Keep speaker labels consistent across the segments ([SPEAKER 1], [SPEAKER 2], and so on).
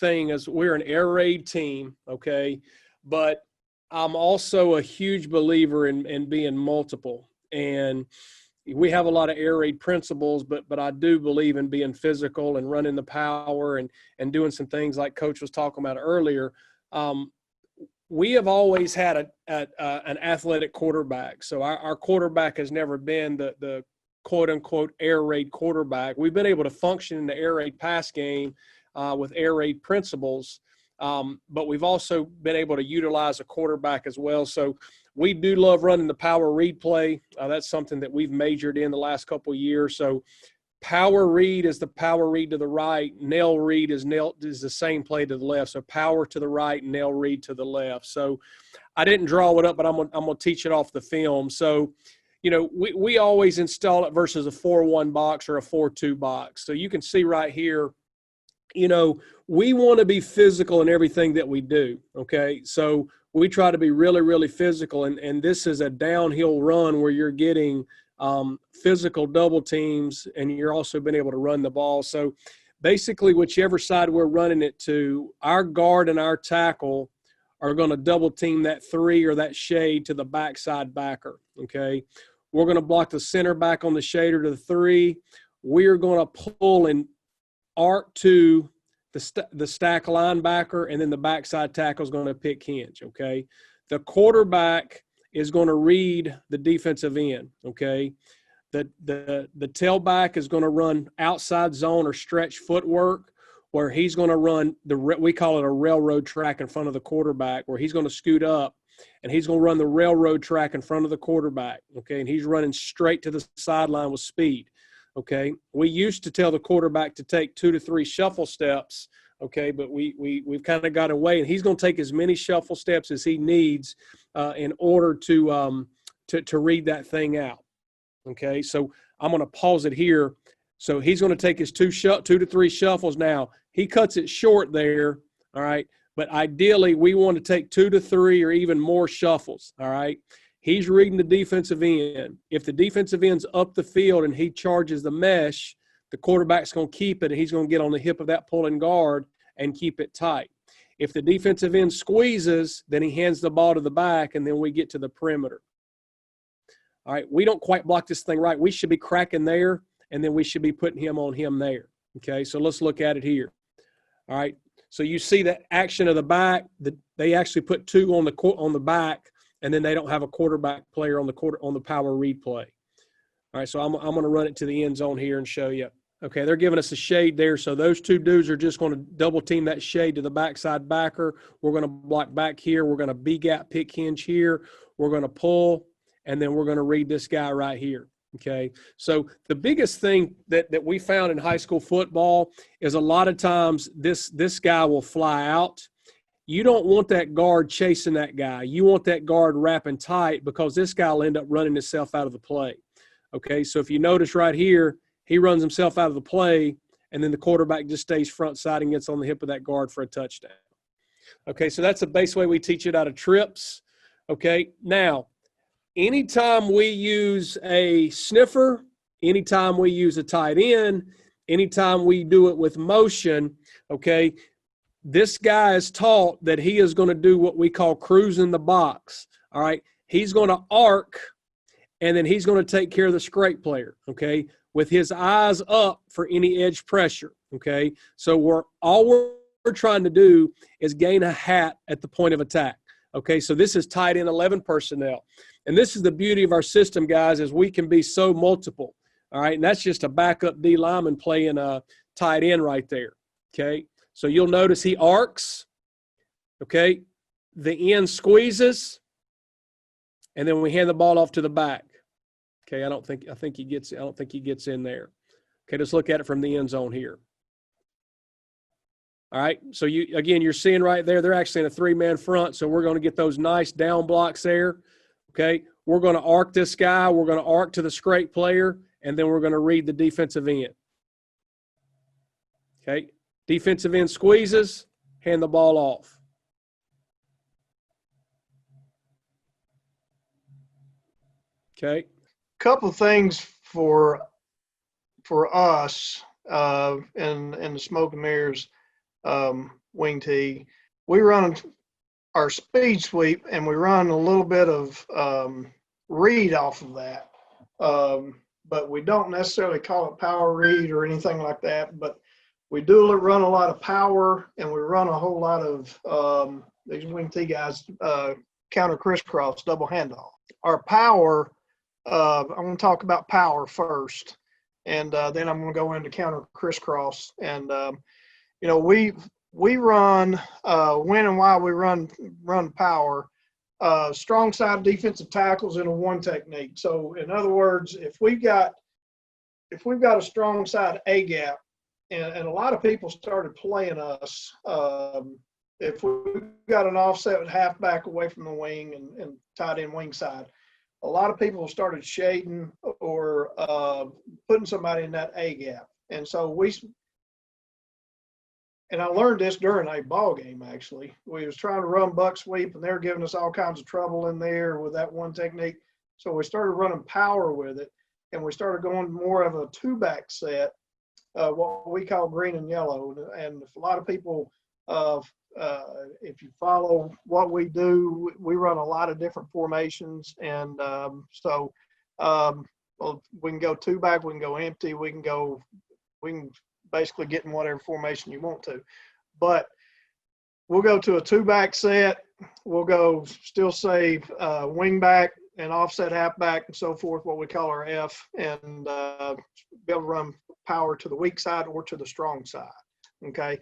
[SPEAKER 1] thing is we're an air raid team, okay? But I'm also a huge believer in being multiple. And we have a lot of air raid principles, but I do believe in being physical and running the power and doing some things like Coach was talking about earlier. We have always had an athletic quarterback. So our quarterback has never been the quote unquote air raid quarterback. We've been able to function in the air raid pass game with air raid principles. But we've also been able to utilize a quarterback as well. So we do love running the power read play. That's something that we've majored in the last couple of years. So power read is the power read to the right. Nail read is the same play to the left. So power to the right, nail read to the left. So I didn't draw it up, but I'm gonna teach it off the film. So, you know, we always install it versus a 4-1 box or a 4-2 box. So you can see right here, you know, we want to be physical in everything that we do, okay? So we try to be really, really physical, and this is a downhill run where you're getting physical double teams, and you're also been able to run the ball. So basically, whichever side we're running it to, our guard and our tackle are going to double team that 3 or that shade to the backside backer, okay? We're going to block the center back on the shader to the 3. We're going to pull and arc to the stack linebacker, and then the backside tackle is going to pick hinge, okay? The quarterback is going to read the defensive end, okay? The tailback is going to run outside zone or stretch footwork, where he's going to run we call it a railroad track in front of the quarterback, where he's going to scoot up and he's going to run the railroad track in front of the quarterback, okay? And he's running straight to the sideline with speed. Okay, we used to tell the quarterback to take 2 to 3 shuffle steps, okay, but we've kind of got away, and he's going to take as many shuffle steps as he needs in order to read that thing out. Okay, so I'm going to pause it here. So he's going to take his 2 to 3 shuffles. Now he cuts it short there, all right, but ideally we want to take 2 to 3 or even more shuffles, all right. He's reading the defensive end. If the defensive end's up the field and he charges the mesh, the quarterback's going to keep it, and he's going to get on the hip of that pulling guard and keep it tight. If the defensive end squeezes, then he hands the ball to the back, and then we get to the perimeter. All right, we don't quite block this thing right. We should be cracking there, and then we should be putting him on him there. Okay, so let's look at it here. All right, so you see that action of the back. They actually put 2 on the back, and then they don't have a quarterback player on the power read play. All right, so I'm going to run it to the end zone here and show you. Okay, they're giving us a shade there, so those 2 dudes are just going to double team that shade to the backside backer. We're going to block back here. We're going to B-gap pick hinge here. We're going to pull, and then we're going to read this guy right here. Okay, so the biggest thing that we found in high school football is a lot of times this guy will fly out. You don't want that guard chasing that guy. You want that guard wrapping tight, because this guy will end up running himself out of the play. Okay, so if you notice right here, he runs himself out of the play, and then the quarterback just stays front side and gets on the hip of that guard for a touchdown. Okay, so that's the base way we teach it out of trips. Okay, now, anytime we use a sniffer, anytime we use a tight end, anytime we do it with motion, okay, this guy is taught that he is going to do what we call cruising the box, all right? He's going to arc, and then he's going to take care of the scrape player, okay, with his eyes up for any edge pressure, okay? So all we're trying to do is gain a hat at the point of attack, okay? So this is tight end 11 personnel. And this is the beauty of our system, guys, is we can be so multiple, all right? And that's just a backup D lineman playing a tight end right there, okay? So you'll notice he arcs, okay? The end squeezes, and then we hand the ball off to the back. Okay, I don't think he gets in there. Okay, let's look at it from the end zone here. All right, so you're seeing right there, they're actually in a 3-man front, so we're going to get those nice down blocks there. Okay, we're going to arc this guy, we're going to arc to the scrape player, and then we're going to read the defensive end. Okay. Defensive end squeezes, hand the ball off. Okay.
[SPEAKER 2] Couple things for us in the smoke and mirrors. wing tee. We run our speed sweep, and we run a little bit of read off of that. But we don't necessarily call it power read or anything like that. But we do run a lot of power, and we run a whole lot of these wing tee guys counter crisscross, double handoff. Our power, I'm going to talk about power first, and then I'm going to go into counter crisscross. And we run when and why we run power. Strong side defensive tackles in a one technique. So in other words, if we've got a strong side A gap, and a lot of people started playing us, if we've got an offset with halfback away from the wing and tight end wing side, a lot of people started shading or putting somebody in that A gap. And so and I learned this during a ball game, actually. We was trying to run buck sweep, and they were giving us all kinds of trouble in there with that one technique. So we started running power with it, and we started going more of a two-back set, what we call green and yellow. And a lot of people, if you follow what we do, we run a lot of different formations. And well, we can go two-back, we can go empty, we can basically get in whatever formation you want to. But we'll go to a two-back set. We'll go still save wing back and offset halfback and so forth, what we call our F, and be able to run power to the weak side or to the strong side, okay?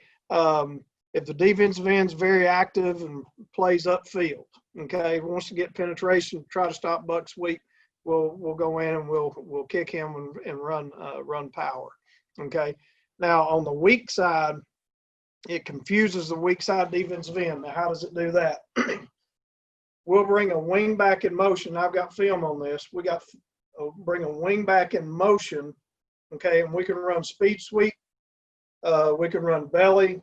[SPEAKER 2] If the defensive end's very active and plays upfield, okay, wants to get penetration, try to stop buck sweep, we'll go in and we'll kick him and run power, okay? Now, on the weak side, it confuses the weak side defensive end. Now, how does it do that? We'll bring a wing back in motion. I've got film on this. Bring a wing back in motion, okay, and we can run speed sweep. We can run belly,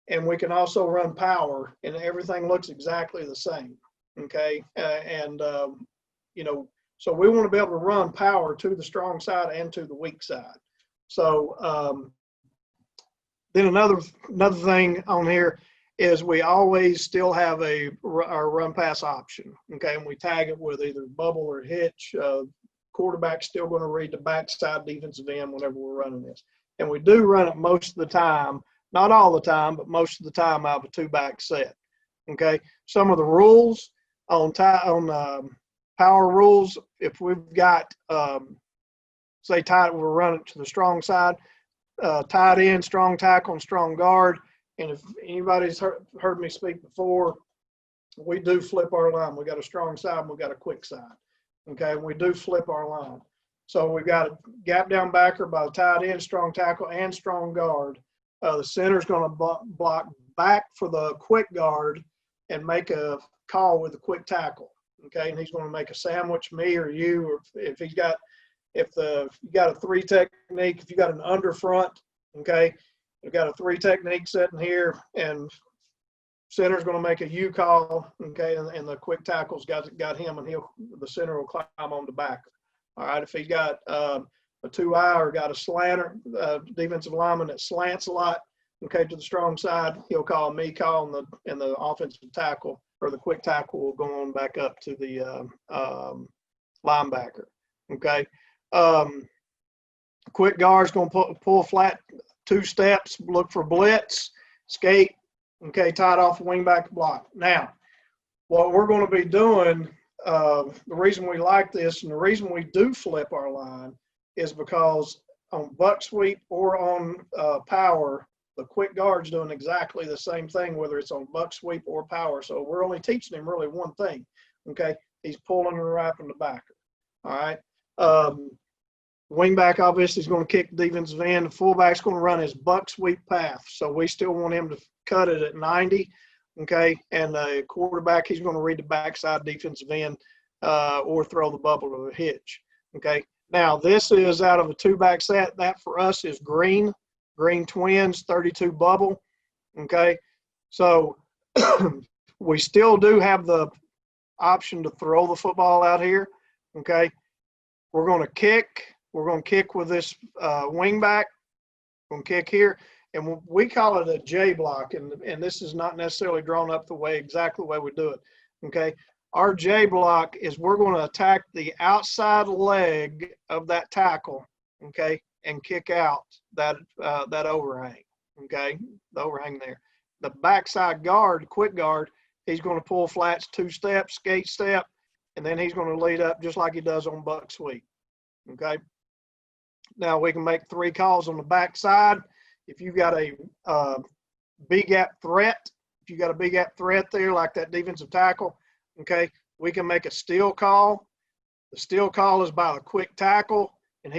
[SPEAKER 2] and we can also run power, and everything looks exactly the same, okay? So we want to be able to run power to the strong side and to the weak side. So then another thing on here is we always still have our run pass option, okay? And we tag it with either bubble or hitch. Quarterback's still going to read the backside defensive end whenever we're running this. And we do run it most of the time, not all the time, but most of the time out of a two-back set, okay? Some of the rules on power rules, if we've got, say, we're running to the strong side, tight end, strong tackle, and strong guard. And if anybody's heard me speak before, we do flip our line. We got a strong side and we got a quick side. Okay, and we do flip our line. So we've got a gap down backer by the tight end, strong tackle, and strong guard. The center's going to block back for the quick guard and make a call with the quick tackle. Okay, and he's going to make a sandwich, me or you, or if you got a three technique, if you got an under front, okay, you've got a three technique sitting here, and center's going to make a U call, okay, and the quick tackle's got him, and the center will climb on the backer. All right, if he's got a 2-eye or got a slanter, defensive lineman that slants a lot, okay, to the strong side, he'll call a me call, and the offensive tackle or the quick tackle will go on back up to the linebacker, okay. Quick guard's going to pull flat 2 steps, look for blitz, skate, okay, tied off wing back block. Now, what we're going to be doing, the reason we like this and the reason we do flip our line is because on buck sweep or on power, the quick guard's doing exactly the same thing, whether it's on buck sweep or power. So we're only teaching him really one thing, okay? He's pulling and wrapping the backer, all right? Wingback obviously is going to kick the defensive end. The fullback's going to run his buck sweep path. So we still want him to cut it at 90, okay? And the quarterback, he's going to read the backside defensive end or throw the bubble or the hitch, okay? Now, this is out of a 2-back set. That for us is green twins, 32 bubble, okay? So we still do have the option to throw the football out here, okay? We're going to kick. We're going to kick with this wing back. We're going to kick here. and we call it a J block, and this is not necessarily drawn up exactly the way we do it. Okay, our J block is we're going to attack the outside leg of that tackle, okay, and kick out that overhang, okay, the overhang there. The backside guard, quick guard, he's going to pull flats 2 steps, skate step, and then he's going to lead up just like he does on buck sweep, okay. Now we can make 3 calls on the backside. If you've got a B-gap threat, if you got a B-gap threat there like that defensive tackle, okay, we can make a steal call. The steal call is by the quick tackle, and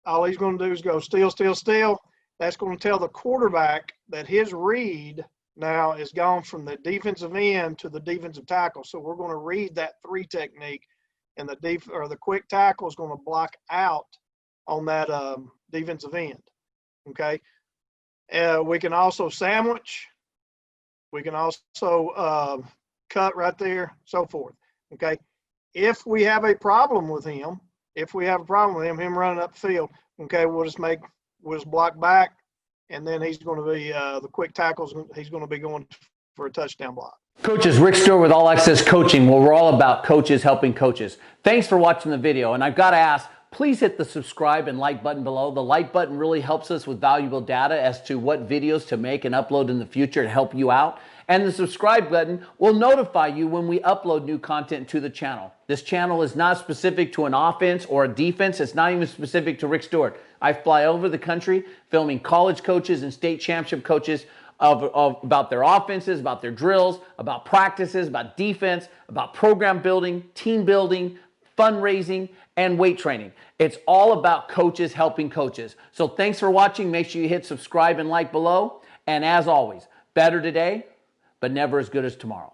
[SPEAKER 2] all he's going to do is go steal, steal, steal. That's going to tell the quarterback that his read now is gone from the defensive end to the defensive tackle. So we're going to read that 3 technique, and the quick tackle is going to block out on that defensive end. Okay. We can also sandwich. We can also cut right there, so forth. Okay. If we have a problem with him, him running up the field, okay, we'll just block back, and then he's going to be the quick tackles. He's going to be going for a touchdown block.
[SPEAKER 3] Coaches, Rick Stewart with All Access Coaching, where we're all about coaches helping coaches. Thanks for watching the video, and I've got to ask, please hit the subscribe and like button below. The like button really helps us with valuable data as to what videos to make and upload in the future to help you out. And the subscribe button will notify you when we upload new content to the channel. This channel is not specific to an offense or a defense. It's not even specific to Rick Stewart. I fly over the country filming college coaches and state championship coaches about their offenses, about their drills, about practices, about defense, about program building, team building, fundraising, and weight training. It's all about coaches helping coaches. So thanks for watching. Make sure you hit subscribe and like below. And as always, better today, but never as good as tomorrow.